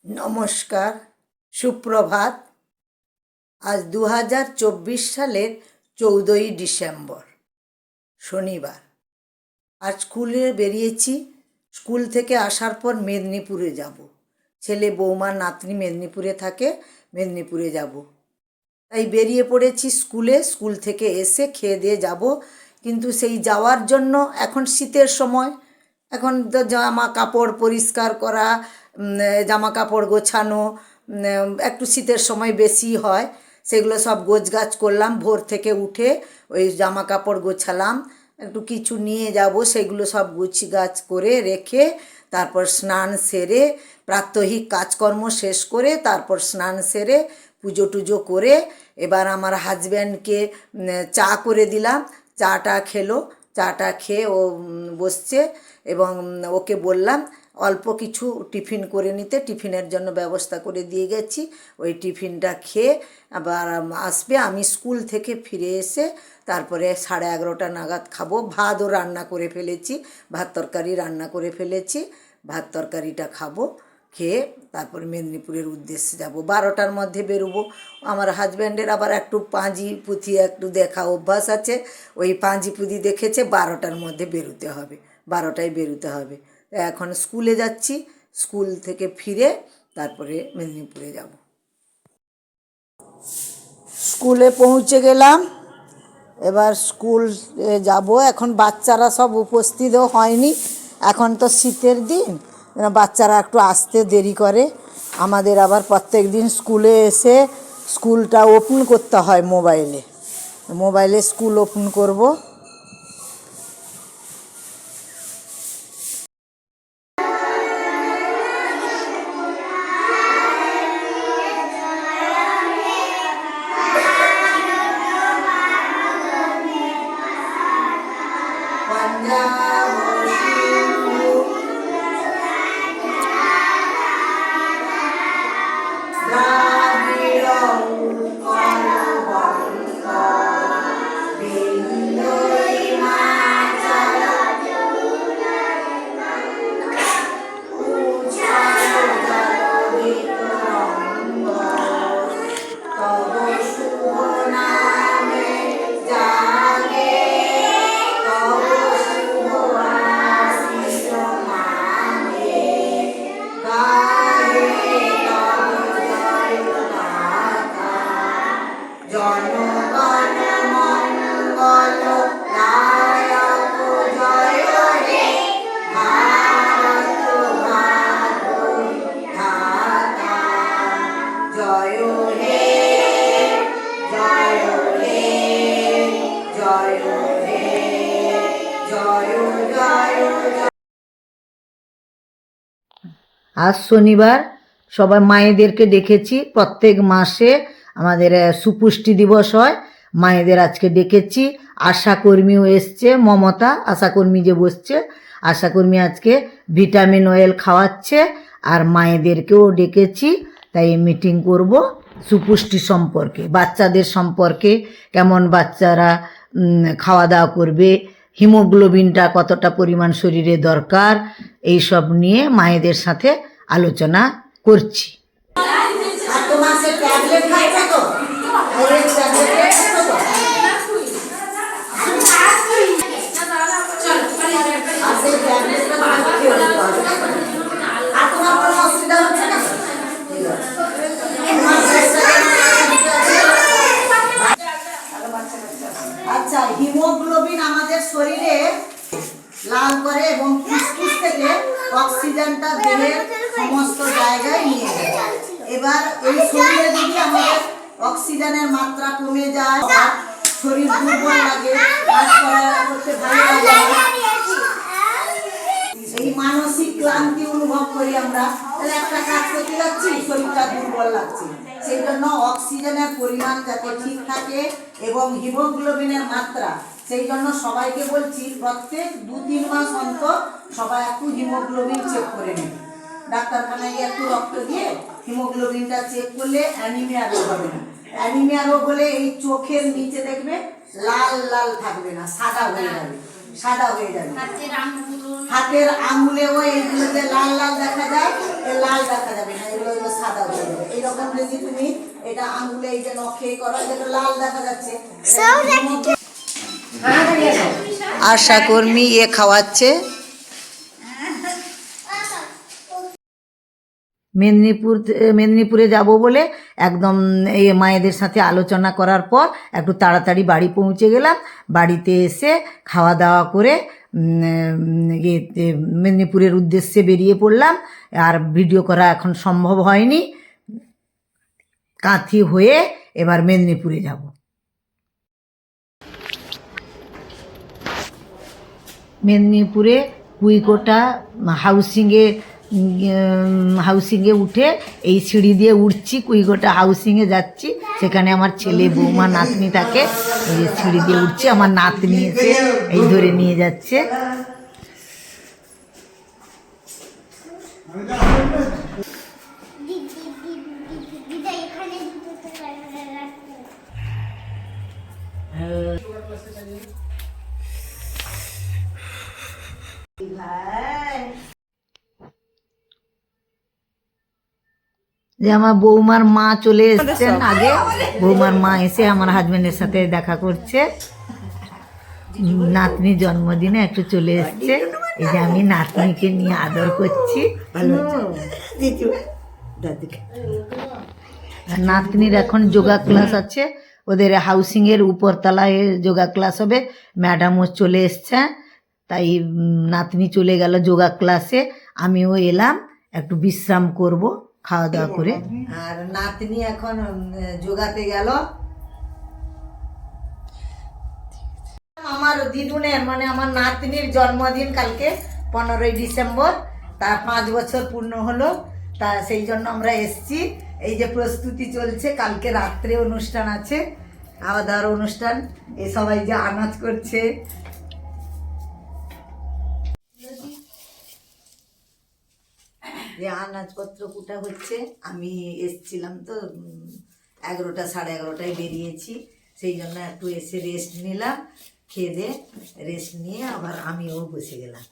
নমস্কার, সুপ্রভাত। আজ 2024 সালের 14ই ডিসেম্বর, শনিবার। আজ স্কুলে বেরিয়েছি। স্কুল থেকে আসার পর মেদিনীপুরে যাব। ছেলে, বৌমা, নাতনি মেদিনীপুরে থাকে, মেদিনীপুরে যাব। তাই বেরিয়ে পড়েছি স্কুল থেকে এসে খেয়ে দিয়ে যাব। কিন্তু সেই যাওয়ার জন্য এখন শীতের সময়, এখন তো জামা কাপড় পরিষ্কার করা, জামা কাপড় গোছানো একটু শীতের সময় বেশি হয়। সেগুলো সব গোছগাছ করলাম। ভোর থেকে উঠে ওই জামা কাপড় গোছালাম। একটু কিছু নিয়ে যাব, সেগুলো সব গুছগাছ করে রেখে তারপর স্নান সেরে প্রাত্যহিক কাজকর্ম শেষ করে তারপর স্নান সেরে পুজো টুজো করে এবার আমার হাজব্যান্ডকে চা করে দিলাম। চাটা খেলো। চাটা খেয়ে ও বসছে এবং ওকে বললাম অল্প কিছু টিফিন করে নিতে। টিফিনের জন্য ব্যবস্থা করে দিয়ে গেছি। ওই টিফিনটা খেয়ে আবার আসবে। আমি স্কুল থেকে ফিরে এসে তারপরে 11:30 নাগাদ খাবো। ভাতও রান্না করে ফেলেছি, ভাত তরকারি রান্না করে ফেলেছি। ভাত তরকারিটা খাবো। খেয়ে তারপরে মেদিনীপুরের উদ্দেশ্যে যাব। 12টার মধ্যে বেরোবো। আমার হাজব্যান্ডের আবার একটু পাঁজি পুঁথি একটু দেখা অভ্যাস আছে। ওই পাঁজি পুঁথি দেখেছে 12টার মধ্যে বেরোতে হবে, 12টায় বেরোতে হবে। এখন স্কুলে যাচ্ছি। স্কুল থেকে ফিরে তারপরে মেদিনীপুরে যাব। স্কুলে পৌঁছে গেলাম। এবার স্কুল যাব। এখন বাচ্চারা সব উপস্থিতও হয়নি। এখন তো শীতের দিন, বাচ্চারা একটু আসতে দেরি করে। আমাদের আবার প্রত্যেক দিন স্কুলে এসে স্কুলটা ওপেন করতে হয় মোবাইলে স্কুল ওপেন করব। আজ শনিবার। সবাই মায়েদেরকে ডেকেছি। প্রত্যেক মাসে আমাদের সুপুষ্টি দিবস হয়। মায়েদের আজকে ডেকেছি। আশাকর্মীও এসছে, মমতা আশাকর্মী যে বসছে, আশাকর্মী আজকে ভিটামিন অয়েল খাওয়াচ্ছে। আর মায়েদেরকেও ডেকেছি। তাই মিটিং করব সুপুষ্টি সম্পর্কে, বাচ্চাদের সম্পর্কে, কেমন বাচ্চারা খাওয়া দাওয়া করবে, হিমোগ্লোবিনটা কতটা পরিমাণ শরীরে দরকার, এই সব নিয়ে মায়েদের সাথে আলোচনা করছি। আচ্ছা, হিমোগ্লোবিন আমাদের শরীরে লাল করে এবং ফুসফুস থেকে অক্সিজেনটা দেহের সমস্ত জায়গায় নিয়ে যায়। এবার এই শরীরে যদি আমাদের অক্সিজেনের মাত্রা কমে যায়, শরীর দুর্বল লাগে, কাজ করতে ভালো লাগে, এই মানসিক ক্লান্তি অনুভব করি আমরা, তাহলে একটা কাজ করতে যাচ্ছি, শরীরটা দুর্বল লাগছে। সেই জন্য অক্সিজেনের পরিমাণ যাতে ঠিক থাকে এবং হিমোগ্লোবিনের মাত্রা, সেই জন্য সবাইকে বলছি প্রত্যেক 2-3 মাস অন্তর সবাই একটু হিমোগ্লোবিন চেক করে নেবে। ডাক্তারখানায় গিয়ে একটু রক্ত দিয়ে হিমোগ্লোবিনটা চেক করলে অ্যানিমিয়া রোগ হবে না। অ্যানিমিয়া রোগ হলে এই চোখের নিচে দেখবে লাল লাল থাকবে না, সাদা হয়ে যাবে, সাদা হয়ে যাবে। হাতের আঙুলেও এইগুলো যে লাল লাল দেখা যায়, লাল দেখা যাবে না, এগুলো সামনে দিয়ে তুমি এটা আঙুলে এই যে নখে করো, যেটা লাল দেখা যাচ্ছে। আশা কর্মী খাওয়াচ্ছে। মেদিনীপুরে যাব বলে একদম এই মায়েদের সাথে আলোচনা করার পর একটু তাড়াতাড়ি বাড়ি পৌঁছে গেলাম। বাড়িতে এসে খাওয়া দাওয়া করে মেদিনীপুরের উদ্দেশ্যে বেরিয়ে পড়লাম। আর ভিডিও করা এখন সম্ভব হয়নি। কাঁথি হয়ে এবার মেদিনীপুরে যাব। মেদিনীপুরে কুইকোটা হাউসিংয়ে উঠে এই সিঁড়ি দিয়ে উঠছি, কুইকোটা হাউসিংয়ে যাচ্ছি। সেখানে আমার ছেলে, বৌমা, নাতনি থাকে। এই সিঁড়ি দিয়ে উঠছি, আমার নাতনি এসে এই ধরে নিয়ে যাচ্ছে। যে আমার বৌমার মা চলে এসছেন আগে। বৌমার মা এসে আমার হাজবেন্ডের সাথে দেখা করছে। নাতনির জন্মদিনে একটু চলে এসছে। এই যে আমি নাতনিকে নিয়ে আদর করছি। নাতনির এখন যোগা ক্লাস আছে, ওদের হাউসিংয়ের উপরতলায় যোগা ক্লাস হবে। ম্যাডামও চলে এসছে, তাই নাতনি চলে গেল যোগা ক্লাসে। আমিও এলাম, একটু বিশ্রাম করব খাওয়া দাওয়া করে। আর নাতনি এখন যোগাতে গেল। আমার দিদুনের মানে আমার নাতনির জন্মদিন কালকে 15ই ডিসেম্বর, তার 5 বছর পূর্ণ হলো। তা সেই জন্য আমরা এসছি। এই যে প্রস্তুতি চলছে, কালকে রাত্রে অনুষ্ঠান আছে, খাওয়া দাওয়ার অনুষ্ঠান। এই সবাই যে আনাজ করছে। যে আনাজপত্র কুটা হচ্ছে। আমি এসছিলাম তো 11টা, 11:30টায় বেরিয়েছি। সেই জন্য একটু এসে রেস্ট নিলাম। খেয়ে দিয়ে রেস্ট নিয়ে আবার আমিও বসে গেলাম।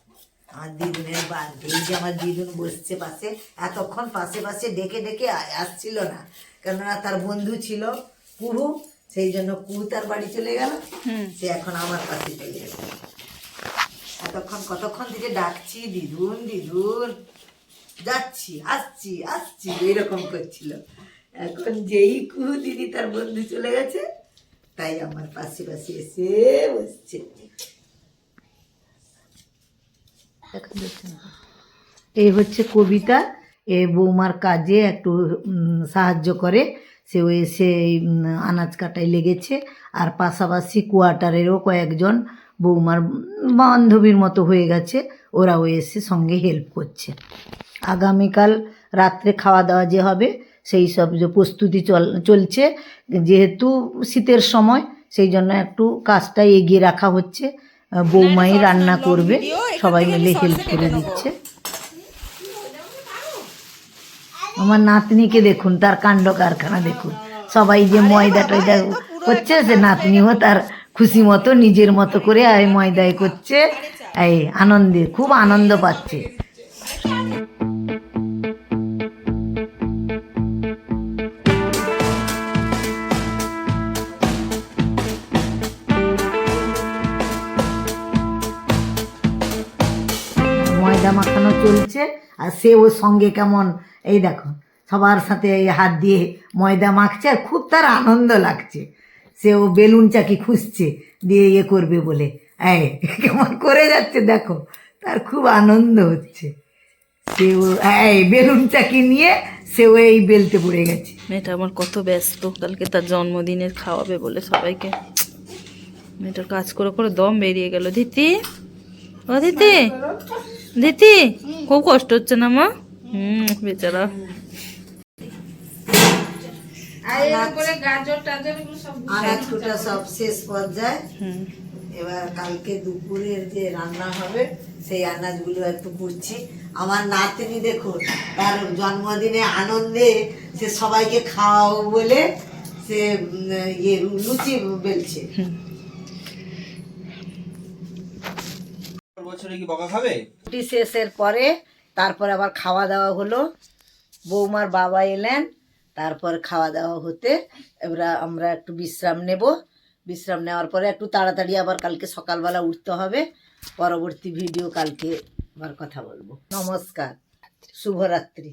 আমার দিদুনের বাড়িতে এই যে আমার দিদুন বসছে পাশে। এতক্ষণ পাশে পাশে ডেকে ডেকে আসছিল না, কেননা তার বন্ধু ছিল কুহু। সেই জন্য কুহু তার বাড়ি চলে গেল, সে এখন আমার পাশে চলে গেল। এতক্ষণ কতক্ষণ থেকে ডাকছি, দিদুন দিদুন, যাচ্ছি আসছি আসছি এরকম করছিল। এখন যেই কুহু দিদি তার বন্ধু চলে গেছে, তাই আমার পাশে পাশে এসে বসছে। এই হচ্ছে কবিতা। এ বৌমার কাজে একটু সাহায্য করে। সেও এসে আনাজ কাটায় লেগেছে। আর পাশাপাশি কোয়ার্টারেরও কয়েকজন বৌমার বান্ধবীর মতো হয়ে গেছে, ওরাও এসে সঙ্গে হেল্প করছে। আগামীকাল রাত্রে খাওয়া দাওয়া যে হবে সেই সব যে প্রস্তুতি চলছে। যেহেতু শীতের সময়, সেই জন্য একটু কাজটা এগিয়ে রাখা হচ্ছে। বৌমাই রান্না করবে, সবাই মিলে হেল্প করে দিচ্ছে। আমার নাতনিকে দেখুন, তার কাণ্ড কারখানা দেখুন। সবাই যে ময়দা টয়দা করছে, সে নাতনিও তার খুশি মতো নিজের মতো করে ময়দায় করছে। এই আনন্দে খুব আনন্দ পাচ্ছে। ময়দা মাখানো চলছে, আর সে ওর সঙ্গে কেমন এই দেখো সবার সাথে এই হাত দিয়ে ময়দা মাখছে, আর খুব তার আনন্দ লাগছে। সে ও বেলুন চাকি খুঁজছে দিয়ে ইয়ে করবে বলে, এই কেমন করে যাচ্ছে দেখো, তার খুব আনন্দ হচ্ছে। সেও এই বেলুন চাকি নিয়ে সেও এই বেলতে পড়ে গেছে। মেয়েটা আমার কত ব্যস্ত, কালকে তার জন্মদিনের খাওয়াবে বলে সবাইকে। মেয়েটার কাজ করে করে দম বেরিয়ে গেল। দিতি, ও দিতি, দিতি খুব কষ্ট হচ্ছে না মা? বেচারা। আনাজকুটা সব শেষ পর্যায়ে। এবার কালকে দুপুরের যে রান্না হবে সেই আনাজগুলো একটু কুটছি। আমার নাতনি দেখুন, তার জন্মদিনে আনন্দে সে সবাইকে খাওয়াও বলে সে ইয়ে লুচি বেলছে। রুটি শেষের পরে তারপর আবার খাওয়া দাওয়া হলো। বৌমার বাবা এলেন, তারপর খাওয়া দাওয়া হতে এবার আমরা একটু বিশ্রাম নেব। বিশ্রাম নেওয়ার পরে একটু তাড়াতাড়ি আবার কালকে সকালবেলা উঠতে হবে। পরবর্তী ভিডিও কালকে আবার কথা বলবো। নমস্কার, শুভরাত্রি।